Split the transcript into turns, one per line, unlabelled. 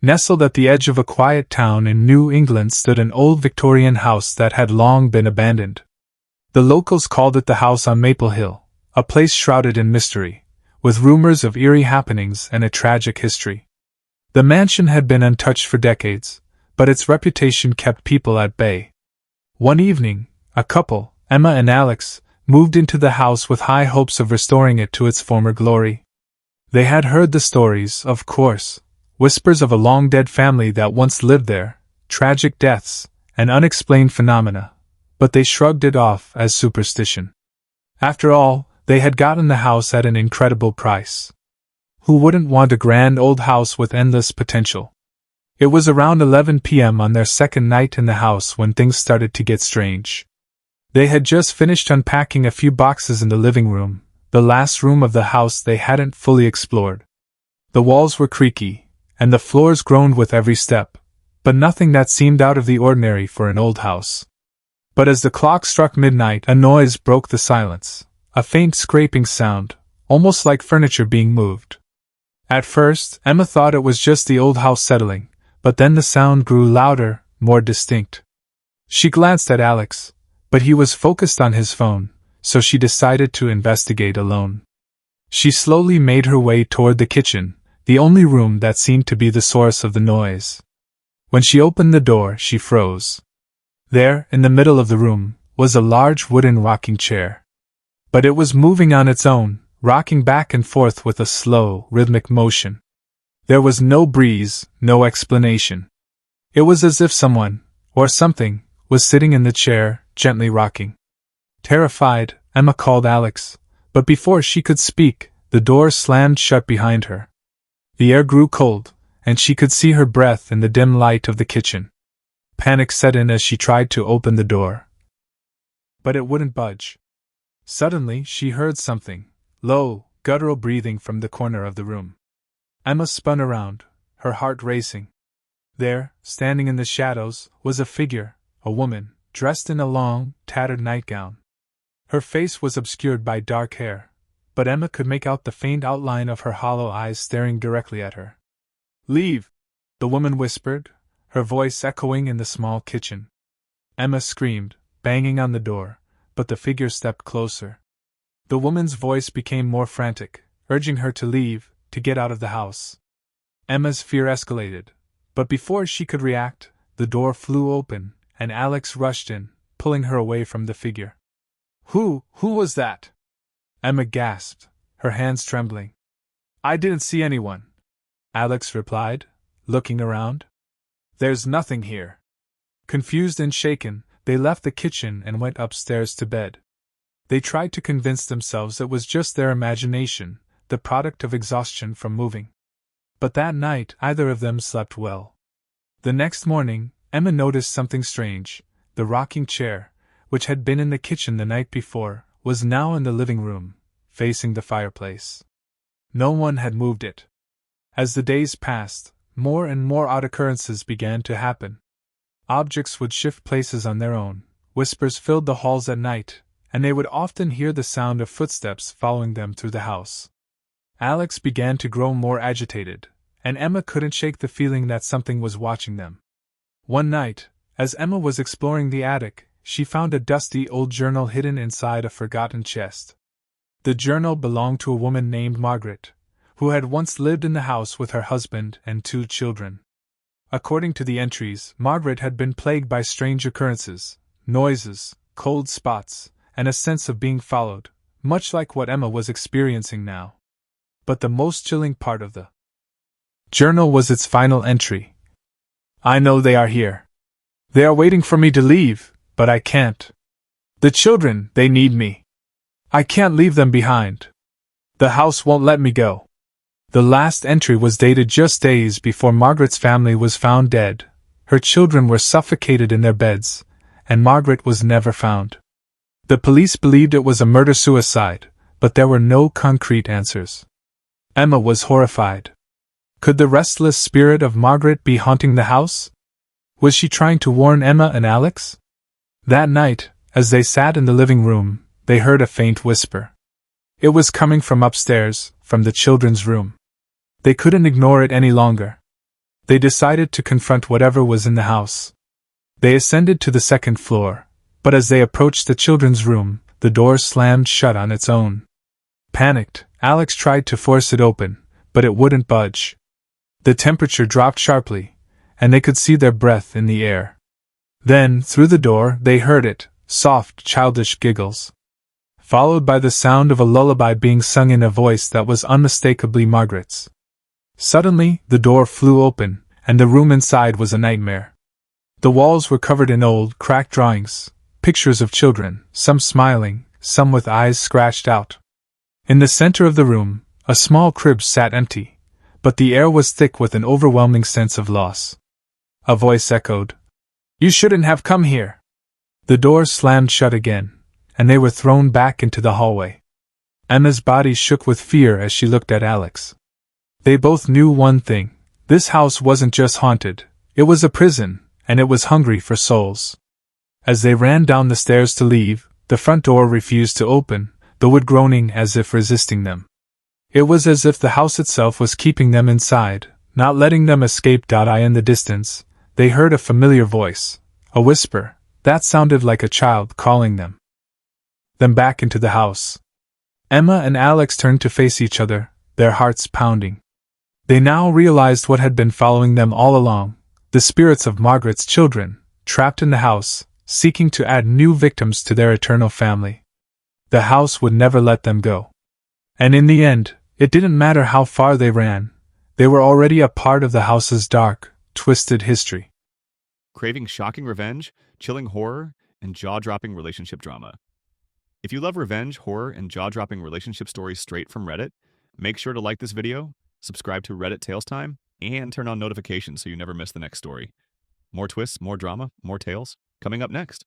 Nestled at the edge of a quiet town in New England stood an old Victorian house that had long been abandoned. The locals called it the house on Maple Hill, a place shrouded in mystery, with rumors of eerie happenings and a tragic history. The mansion had been untouched for decades, but its reputation kept people at bay. One evening, a couple, Emma and Alex, moved into the house with high hopes of restoring it to its former glory. They had heard the stories, of course, whispers of a long-dead family that once lived there, tragic deaths, and unexplained phenomena, but they shrugged it off as superstition. After all, they had gotten the house at an incredible price. Who wouldn't want a grand old house with endless potential? It was around 11 p.m. on their second night in the house when things started to get strange. They had just finished unpacking a few boxes in the living room, the last room of the house they hadn't fully explored. The walls were creaky, and the floors groaned with every step, but nothing that seemed out of the ordinary for an old house. But as the clock struck midnight, a noise broke the silence, a faint scraping sound, almost like furniture being moved. At first, Emma thought it was just the old house settling, but then the sound grew louder, more distinct. She glanced at Alex, but he was focused on his phone, so she decided to investigate alone. She slowly made her way toward the kitchen, the only room that seemed to be the source of the noise. When she opened the door, she froze. There, in the middle of the room, was a large wooden rocking chair. But it was moving on its own, rocking back and forth with a slow, rhythmic motion. There was no breeze, no explanation. It was as if someone, or something, was sitting in the chair, gently rocking. Terrified, Emma called Alex, but before she could speak, the door slammed shut behind her. The air grew cold, and she could see her breath in the dim light of the kitchen. Panic set in as she tried to open the door. But it wouldn't budge. Suddenly, she heard something, low, guttural breathing from the corner of the room. Emma spun around, her heart racing. There, standing in the shadows, was a figure, a woman, dressed in a long, tattered nightgown. Her face was obscured by dark hair, but Emma could make out the faint outline of her hollow eyes staring directly at her. "Leave!" the woman whispered, her voice echoing in the small kitchen. Emma screamed, banging on the door, but the figure stepped closer. The woman's voice became more frantic, urging her to leave, to get out of the house. Emma's fear escalated, but before she could react, the door flew open, and Alex rushed in, pulling her away from the figure. Who was that?" Emma gasped, her hands trembling. "I didn't see anyone," Alex replied, looking around. "There's nothing here." Confused and shaken, they left the kitchen and went upstairs to bed. They tried to convince themselves it was just their imagination, the product of exhaustion from moving. But that night, neither of them slept well. The next morning, Emma noticed something strange. The rocking chair, which had been in the kitchen the night before, was now in the living room, facing the fireplace. No one had moved it. As the days passed, more and more odd occurrences began to happen. Objects would shift places on their own, whispers filled the halls at night, and they would often hear the sound of footsteps following them through the house. Alex began to grow more agitated, and Emma couldn't shake the feeling that something was watching them. One night, as Emma was exploring the attic, she found a dusty old journal hidden inside a forgotten chest. The journal belonged to a woman named Margaret, who had once lived in the house with her husband and 2 children. According to the entries, Margaret had been plagued by strange occurrences, noises, cold spots, and a sense of being followed, much like what Emma was experiencing now. But the most chilling part of the journal was its final entry. "I know they are here. They are waiting for me to leave, but I can't. The children, they need me. I can't leave them behind. The house won't let me go." The last entry was dated just days before Margaret's family was found dead. Her children were suffocated in their beds, and Margaret was never found. The police believed it was a murder-suicide, but there were no concrete answers. Emma was horrified. Could the restless spirit of Margaret be haunting the house? Was she trying to warn Emma and Alex? That night, as they sat in the living room, they heard a faint whisper. It was coming from upstairs, from the children's room. They couldn't ignore it any longer. They decided to confront whatever was in the house. They ascended to the second floor, but as they approached the children's room, the door slammed shut on its own. Panicked, Alex tried to force it open, but it wouldn't budge. The temperature dropped sharply, and they could see their breath in the air. Then, through the door, they heard it, soft, childish giggles, followed by the sound of a lullaby being sung in a voice that was unmistakably Margaret's. Suddenly, the door flew open, and the room inside was a nightmare. The walls were covered in old, cracked drawings, pictures of children, some smiling, some with eyes scratched out. In the center of the room, a small crib sat empty, but the air was thick with an overwhelming sense of loss. A voice echoed, "You shouldn't have come here." The door slammed shut again, and they were thrown back into the hallway. Emma's body shook with fear as she looked at Alex. They both knew one thing: this house wasn't just haunted, it was a prison, and it was hungry for souls. As they ran down the stairs to leave, the front door refused to open, the wood groaning as if resisting them. It was as if the house itself was keeping them inside, not letting them escape. In the distance, they heard a familiar voice, a whisper, that sounded like a child calling them. Then back into the house. Emma and Alex turned to face each other, their hearts pounding. They now realized what had been following them all along, the spirits of Margaret's children, trapped in the house, seeking to add new victims to their eternal family. The house would never let them go. And in the end, it didn't matter how far they ran, they were already a part of the house's dark, twisted history.
Craving shocking revenge, chilling horror, and jaw-dropping relationship drama? If you love revenge, horror, and jaw-dropping relationship stories straight from Reddit, make sure to like this video, subscribe to Reddit Tales Time, and turn on notifications so you never miss the next story. More twists, more drama, more tales, coming up next.